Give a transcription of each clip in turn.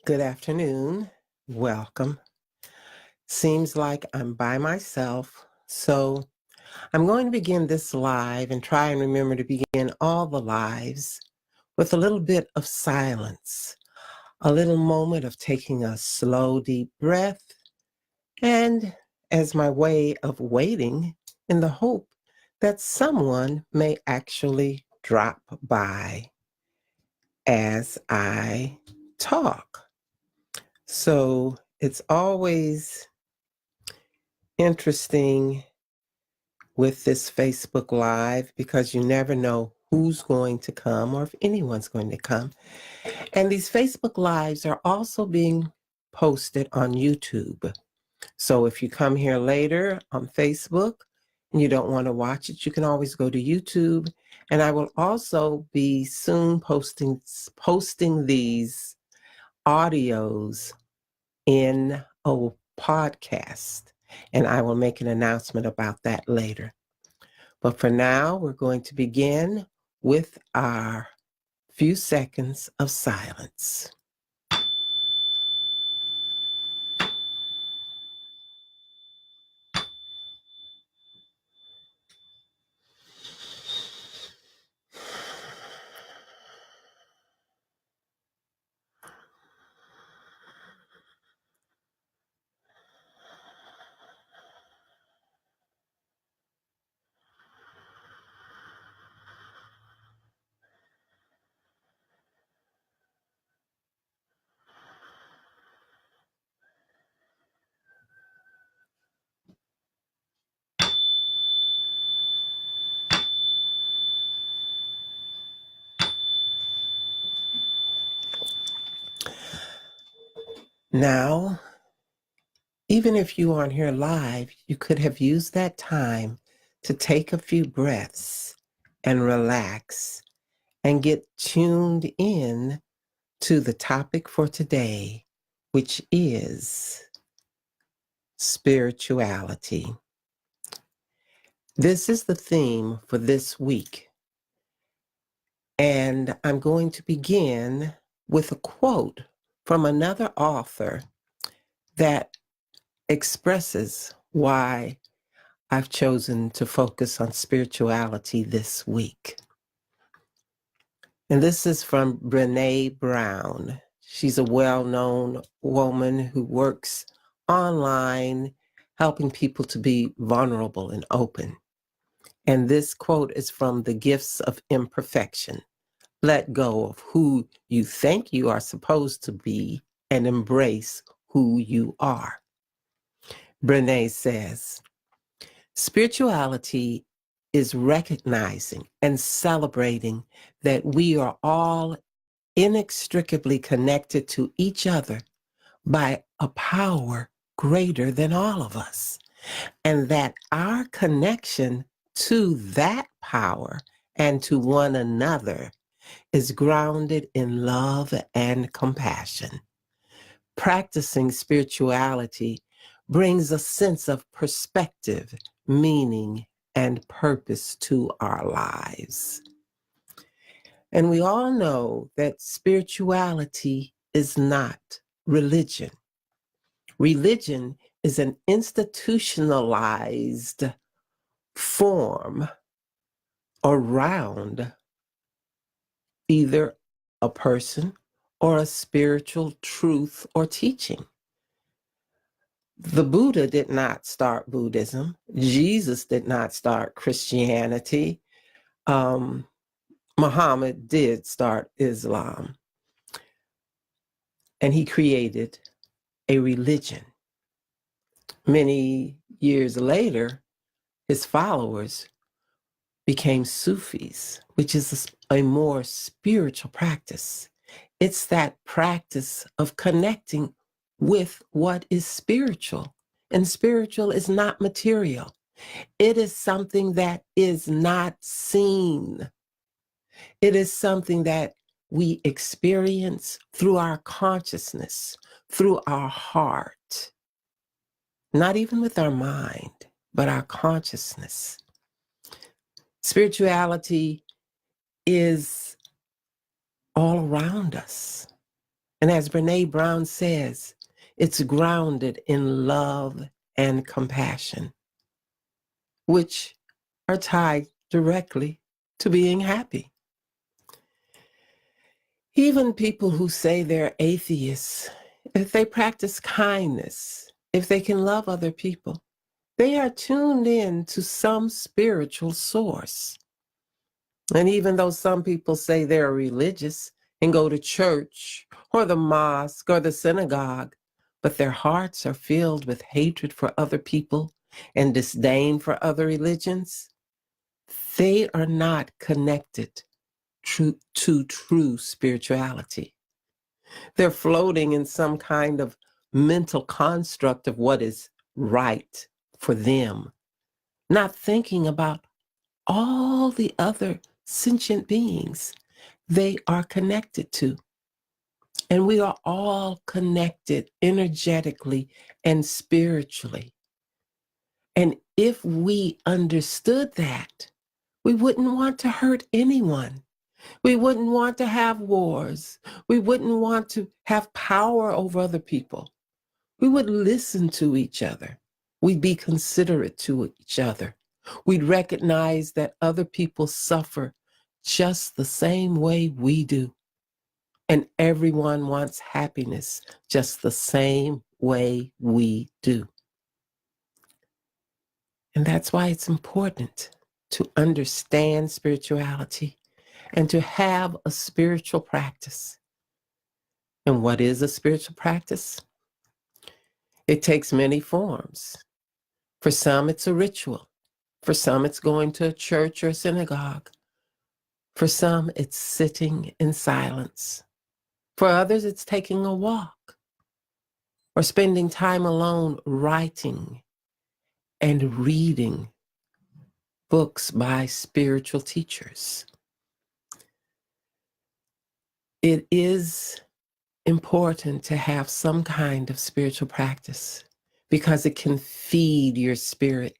Good afternoon. Welcome. Seems like I'm by myself, so I'm going to begin this live and try and remember to begin all the lives with a little bit of silence, a little moment of taking a slow, deep breath, and as my way of waiting in the hope that someone may actually drop by as I talk. So it's always interesting with this Facebook Live because you never know who's going to come or if anyone's going to come. And these Facebook Lives are also being posted on YouTube. So if you come here later on Facebook and you don't want to watch it, you can always go to YouTube. And I will also be soon posting these audios in a podcast, and I will make an announcement about that later. But for now, we're going to begin with our few seconds of silence. Now, even if you aren't here live, you could have used that time to take a few breaths and relax and get tuned in to the topic for today, which is spirituality. This is the theme for this week. And I'm going to begin with a quote from another author that expresses why I've chosen to focus on spirituality this week. And this is from Brené Brown. She's a well-known woman who works online, helping people to be vulnerable and open. And this quote is from The Gifts of Imperfection. Let go of who you think you are supposed to be and embrace who you are. Brené says, spirituality is recognizing and celebrating that we are all inextricably connected to each other by a power greater than all of us, and that our connection to that power and to one another is grounded in love and compassion. Practicing spirituality brings a sense of perspective, meaning, and purpose to our lives. And we all know that spirituality is not religion. Religion is an institutionalized form around either a person or a spiritual truth or teaching. The Buddha did not start Buddhism. Jesus did not start Christianity. Muhammad did start Islam. And he created a religion. Many years later, his followers became Sufis, which is a more spiritual practice. It's that practice of connecting with what is spiritual. And spiritual is not material. It is something that is not seen. It is something that we experience through our consciousness, through our heart, not even with our mind, but our consciousness. Spirituality is all around us. And as Brene Brown says, it's grounded in love and compassion, which are tied directly to being happy. Even people who say they're atheists, if they practice kindness, if they can love other people, they are tuned in to some spiritual source. And even though some people say they're religious and go to church or the mosque or the synagogue, but their hearts are filled with hatred for other people and disdain for other religions, they are not connected to true spirituality. They're floating in some kind of mental construct of what is right for them, not thinking about all the other sentient beings they are connected to. And we are all connected energetically and spiritually. And if we understood that, we wouldn't want to hurt anyone. We wouldn't want to have wars. We wouldn't want to have power over other people. We would listen to each other. We'd be considerate to each other. We'd recognize that other people suffer just the same way we do. And everyone wants happiness just the same way we do. And that's why it's important to understand spirituality and to have a spiritual practice. And what is a spiritual practice? It takes many forms. For some, it's a ritual. For some, it's going to a church or a synagogue. For some, it's sitting in silence. For others, it's taking a walk or spending time alone writing and reading books by spiritual teachers. It is important to have some kind of spiritual practice because it can feed your spirit.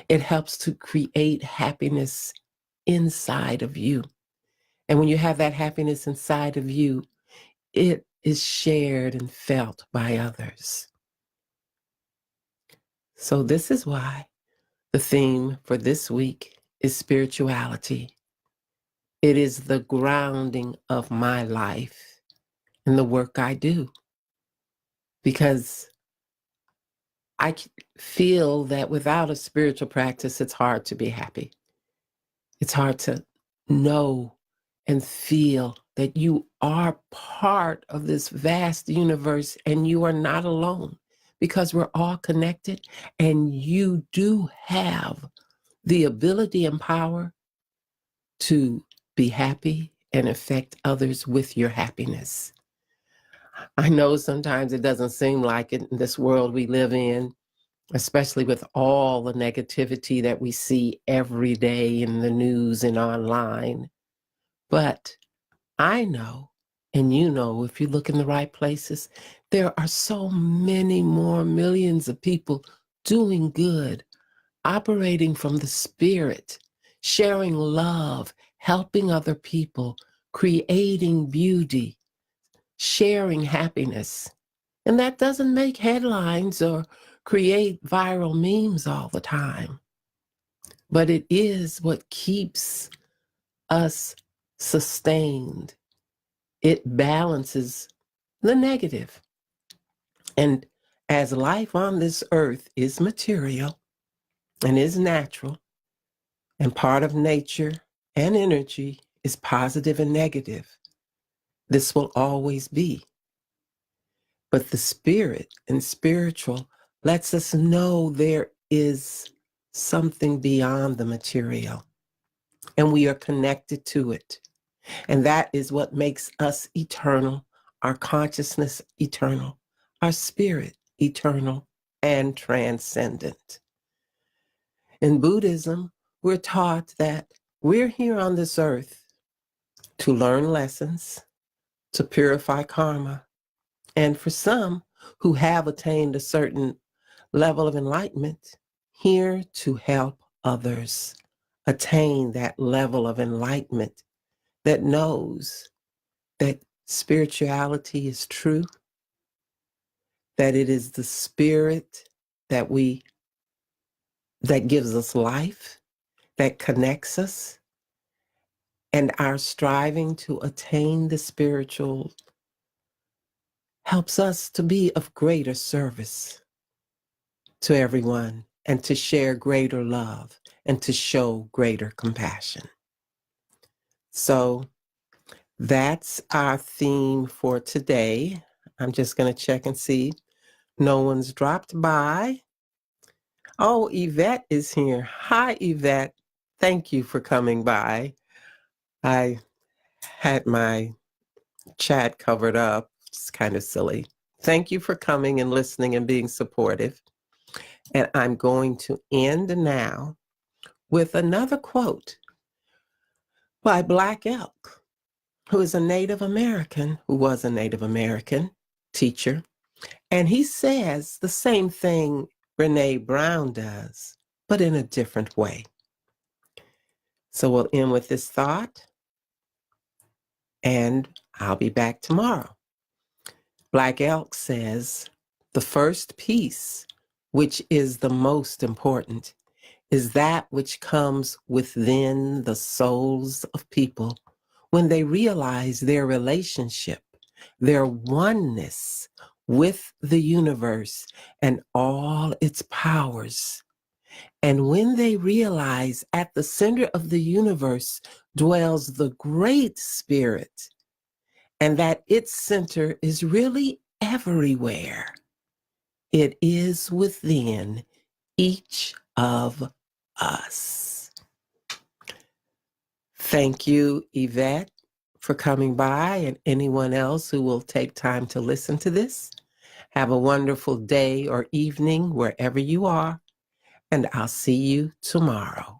It helps to create happiness inside of you. And when you have that happiness inside of you, it is shared and felt by others. So this is why the theme for this week is spirituality. It is the grounding of my life and the work I do. Because I feel that without a spiritual practice, it's hard to be happy. It's hard to know and feel that you are part of this vast universe and you are not alone, because we're all connected and you do have the ability and power to be happy and affect others with your happiness. I know sometimes it doesn't seem like it in this world we live in, especially with all the negativity that we see every day in the news and online. But I know, and you know, if you look in the right places, there are so many more millions of people doing good, operating from the spirit, sharing love, helping other people, creating beauty, sharing happiness. And that doesn't make headlines or create viral memes all the time. But it is what keeps us sustained. It balances the negative. And as life on this earth is material and is natural, and part of nature and energy is positive and negative, this will always be. But the spirit and spiritual lets us know there is something beyond the material, and we are connected to it. And that is what makes us eternal, our consciousness eternal, our spirit eternal and transcendent. In Buddhism, we're taught that we're here on this earth to learn lessons, to purify karma. And for some who have attained a certain level of enlightenment, here to help others attain that level of enlightenment that knows that spirituality is true, that it is the spirit that gives us life, that connects us, and our striving to attain the spiritual helps us to be of greater service to everyone and to share greater love and to show greater compassion. So that's our theme for today. I'm just going to check and see. No one's dropped by. Oh, Yvette is here. Hi, Yvette. Thank you for coming by. I had my chat covered up. It's kind of silly. Thank you for coming and listening and being supportive. And I'm going to end now with another quote by Black Elk, who was a Native American teacher. And he says the same thing Brene Brown does, but in a different way. So we'll end with this thought, and I'll be back tomorrow. Black Elk says, the first piece, which is the most important, is that which comes within the souls of people when they realize their relationship, their oneness with the universe and all its powers. And when they realize at the center of the universe dwells the Great Spirit, and that its center is really everywhere, it is within each of us. Thank you, Yvette, for coming by, and anyone else who will take time to listen to this. Have a wonderful day or evening wherever you are, and I'll see you tomorrow.